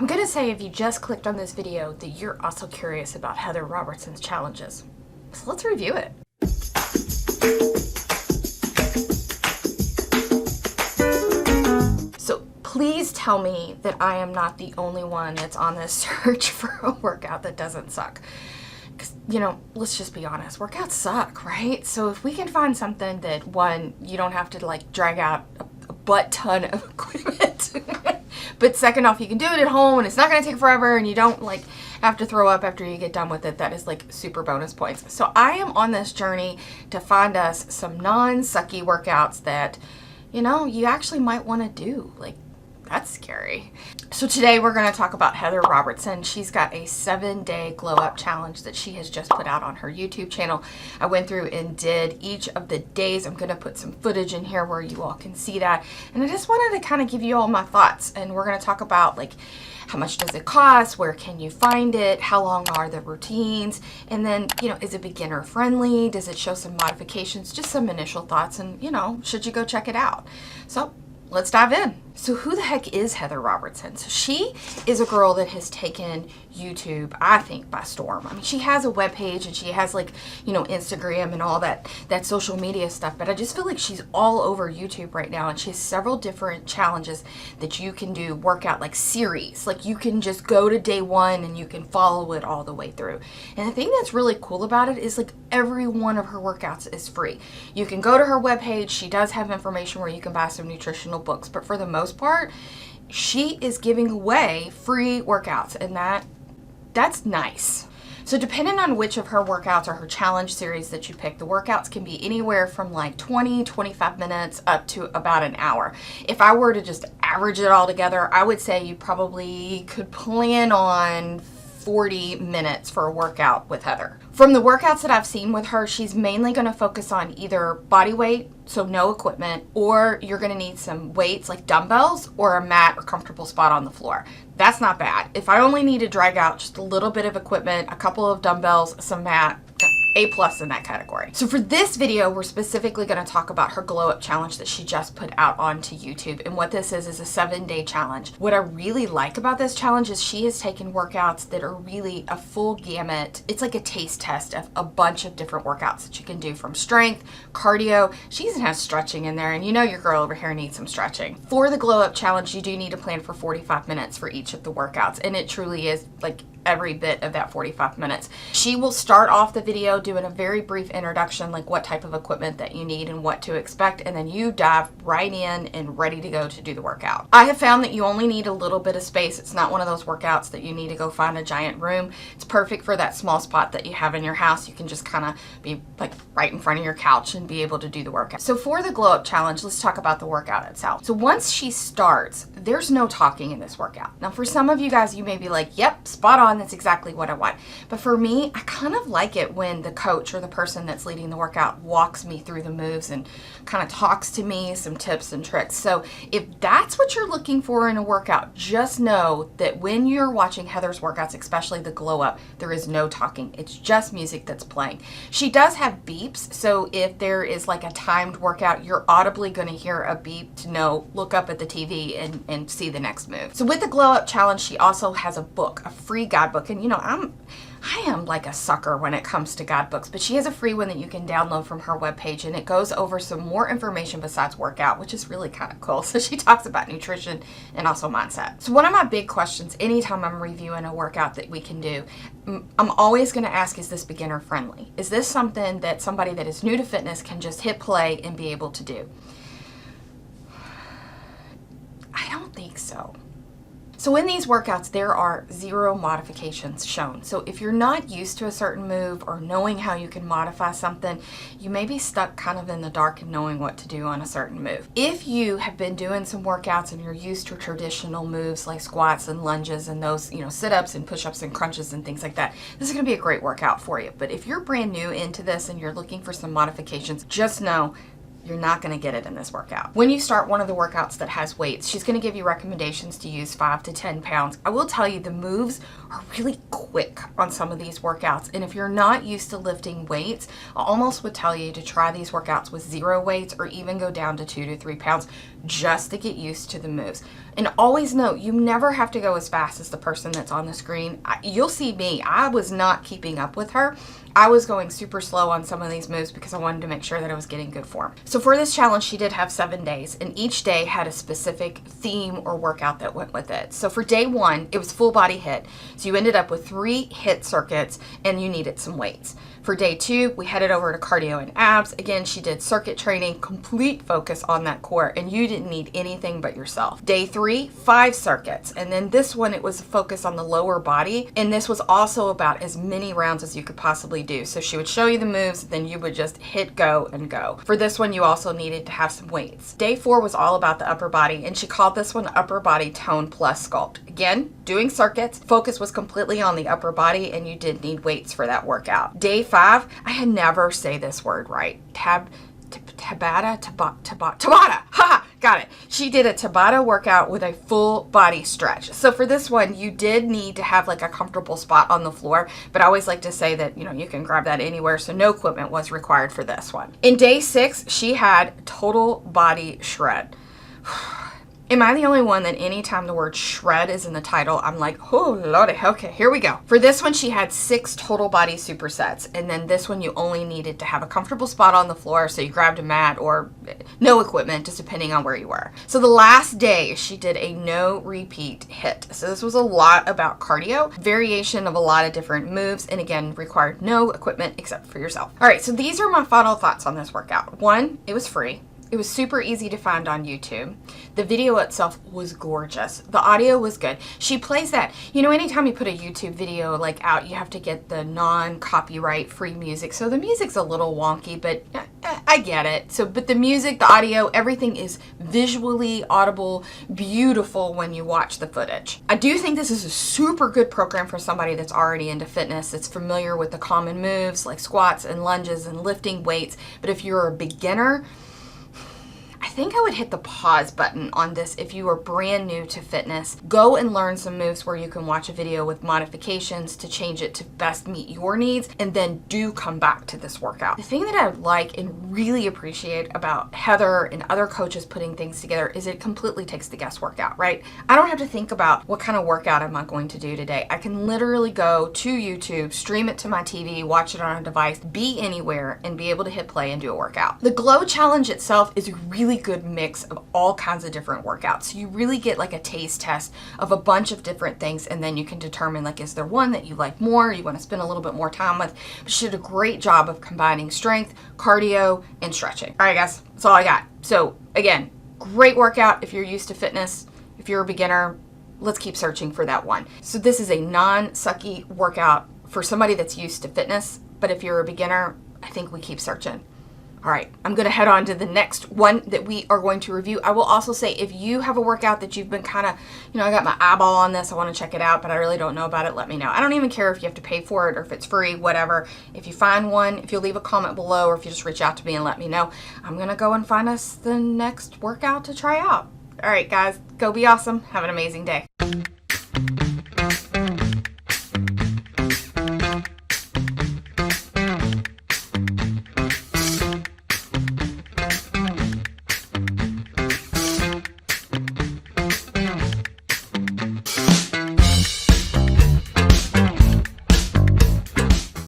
I'm gonna say if you just clicked on this video that you're also curious about Heather Robertson's challenges. So let's review it. So please tell me that I am not the only one that's on this search for a workout that doesn't suck. Because, you know, let's just be honest, workouts suck, right? So if we can find something that, one, you don't have to like drag out a butt ton of equipment, but second off, you can do it at home and it's not going to take forever and you don't like have to throw up after you get done with it, that is like super bonus points. So I am on this journey to find us some non-sucky workouts that, you know, you actually might want to do. Like, that's scary. So today we're going to talk about Heather Robertson. She's got a 7-day glow up challenge that she has just put out on her YouTube channel. I went through and did each of the days. I'm going to put some footage in here where you all can see that. And I just wanted to kind of give you all my thoughts. And we're going to talk about like how much does it cost? Where can you find it? How long are the routines? And then, you know, is it beginner friendly? Does it show some modifications? Just some initial thoughts and, you know, should you go check it out? So let's dive in. So who the heck is Heather Robertson? So she is a girl that has taken YouTube, I think, by storm. I mean, she has a webpage and she has like, you know, Instagram and all that social media stuff, but I just feel like she's all over YouTube right now, and she has several different challenges that you can do, workout like series. Like you can just go to day one and you can follow it all the way through. And the thing that's really cool about it is like every one of her workouts is free. You can go to her webpage. She does have information where you can buy some nutritional books, but for the most part, she is giving away free workouts, and that's nice. So depending on which of her workouts or her challenge series that you pick, the workouts can be anywhere from like 20-25 minutes up to about an hour. If I were to just average it all together, I would say you probably could plan on 40 minutes for a workout with Heather. From the workouts that I've seen with her, she's mainly going to focus on either body weight, so no equipment, or you're going to need some weights like dumbbells or a mat or comfortable spot on the floor. That's not bad. If I only need to drag out just a little bit of equipment, a couple of dumbbells, some mat, A+ in that category. So for this video, we're specifically going to talk about her glow up challenge that she just put out onto YouTube. And what this is a 7-day challenge. What I really like about this challenge is she has taken workouts that are really a full gamut. It's like a taste test of a bunch of different workouts that you can do, from strength, cardio. She even has stretching in there, and you know your girl over here needs some stretching. For the glow up challenge, you do need to plan for 45 minutes for each of the workouts, and it truly is like every bit of that 45 minutes. She will start off the video doing a very brief introduction, like what type of equipment that you need and what to expect, and then you dive right in and ready to go to do the workout. I have found that you only need a little bit of space. It's not one of those workouts that you need to go find a giant room. It's perfect for that small spot that you have in your house. You can just kind of be like right in front of your couch and be able to do the workout. So for the glow up challenge, let's talk about the workout itself. So once she starts, there's no talking in this workout. Now for some of you guys, you may be like, yep, spot on, that's exactly what I want. But for me, I kind of like it when the coach or the person that's leading the workout walks me through the moves and kind of talks to me some tips and tricks. So if that's what you're looking for in a workout, just know that when you're watching Heather's workouts, especially the glow up, there is no talking. It's just music that's playing. She does have beeps, so if there is like a timed workout, you're audibly going to hear a beep to know, look up at the TV and see the next move. So with the glow up challenge, she also has a book, a free guidebook. And you know, I am like a sucker when it comes to guidebooks, but she has a free one that you can download from her webpage, and it goes over some more information besides workout, which is really kind of cool. So she talks about nutrition and also mindset. So one of my big questions anytime I'm reviewing a workout that we can do, I'm always going to ask, is this beginner friendly? Is this something that somebody that is new to fitness can just hit play and be able to do? I don't think so. So in these workouts, there are 0 modifications shown. So if you're not used to a certain move or knowing how you can modify something, you may be stuck kind of in the dark and knowing what to do on a certain move. If you have been doing some workouts and you're used to traditional moves like squats and lunges and those, you know, sit-ups and push-ups and crunches and things like that, this is going to be a great workout for you. But if you're brand new into this and you're looking for some modifications, just know you're not going to get it in this workout. When you start one of the workouts that has weights, she's going to give you recommendations to use 5 to 10 pounds. I will tell you, the moves are really quick on some of these workouts. And if you're not used to lifting weights, I almost would tell you to try these workouts with 0 weights or even go down to 2 to 3 pounds. just to get used to the moves. And always note, you never have to go as fast as the person that's on the screen. You'll see me, I was not keeping up with her. I was going super slow on some of these moves because I wanted to make sure that I was getting good form. So for this challenge, she did have 7 days, and each day had a specific theme or workout that went with it. So for day 1, it was full body HIIT. So you ended up with 3 HIIT circuits, and you needed some weights. For day 2, we headed over to cardio and abs. Again, she did circuit training, complete focus on that core, and you didn't need anything but yourself. Day 3, 5 circuits. And then this one, it was a focus on the lower body. And this was also about as many rounds as you could possibly do. So she would show you the moves, then you would just hit go and go. For this one, you also needed to have some weights. Day 4 was all about the upper body, and she called this one upper body tone plus sculpt. Again, doing circuits, focus was completely on the upper body, and you did need weights for that workout. Day 5, I had never say this word right. Tabata. Ha! Got it. She did a Tabata workout with a full body stretch. So for this one, you did need to have like a comfortable spot on the floor, but I always like to say that, you know, you can grab that anywhere, so no equipment was required for this one. In day 6, she had total body shred. Am I the only one that anytime the word shred is in the title, I'm like, oh lordy, okay, here we go. For this one, she had 6 total body supersets. And then this one, you only needed to have a comfortable spot on the floor. So you grabbed a mat or no equipment, just depending on where you were. So the last day, she did a no repeat HIIT. So this was a lot about cardio, variation of a lot of different moves. And again, required no equipment except for yourself. All right, so these are my final thoughts on this workout. 1, it was free. It was super easy to find on YouTube. The video itself was gorgeous. The audio was good. She plays that, you know, anytime you put a YouTube video like out, you have to get the non-copyright free music. So the music's a little wonky, but I get it. So, but the music, the audio, everything is visually audible, beautiful when you watch the footage. I do think this is a super good program for somebody that's already into fitness, that's familiar with the common moves like squats and lunges and lifting weights. But if you're a beginner, I think I would hit the pause button on this if you are brand new to fitness. Go and learn some moves where you can watch a video with modifications to change it to best meet your needs, and then do come back to this workout. The thing that I like and really appreciate about Heather and other coaches putting things together is it completely takes the guesswork out, right? I don't have to think about what kind of workout am I going to do today. I can literally go to YouTube, stream it to my TV, watch it on a device, be anywhere, and be able to hit play and do a workout. The Glow Challenge itself is really good mix of all kinds of different workouts. So you really get like a taste test of a bunch of different things, and then you can determine like, is there one that you like more, you want to spend a little bit more time with. But she did a great job of combining strength, cardio, and stretching. All right, guys, that's all I got. So again, great workout if you're used to fitness. If you're a beginner, let's keep searching for that one. So this is a non-sucky workout for somebody that's used to fitness, but if you're a beginner, I think we keep searching. All right, I'm gonna head on to the next one that we are going to review. I will also say, if you have a workout that you've been kind of, you know, I got my eyeball on this, I wanna check it out, but I really don't know about it, let me know. I don't even care if you have to pay for it or if it's free, whatever. If you find one, if you'll leave a comment below, or if you just reach out to me and let me know, I'm gonna go and find us the next workout to try out. All right, guys, go be awesome. Have an amazing day.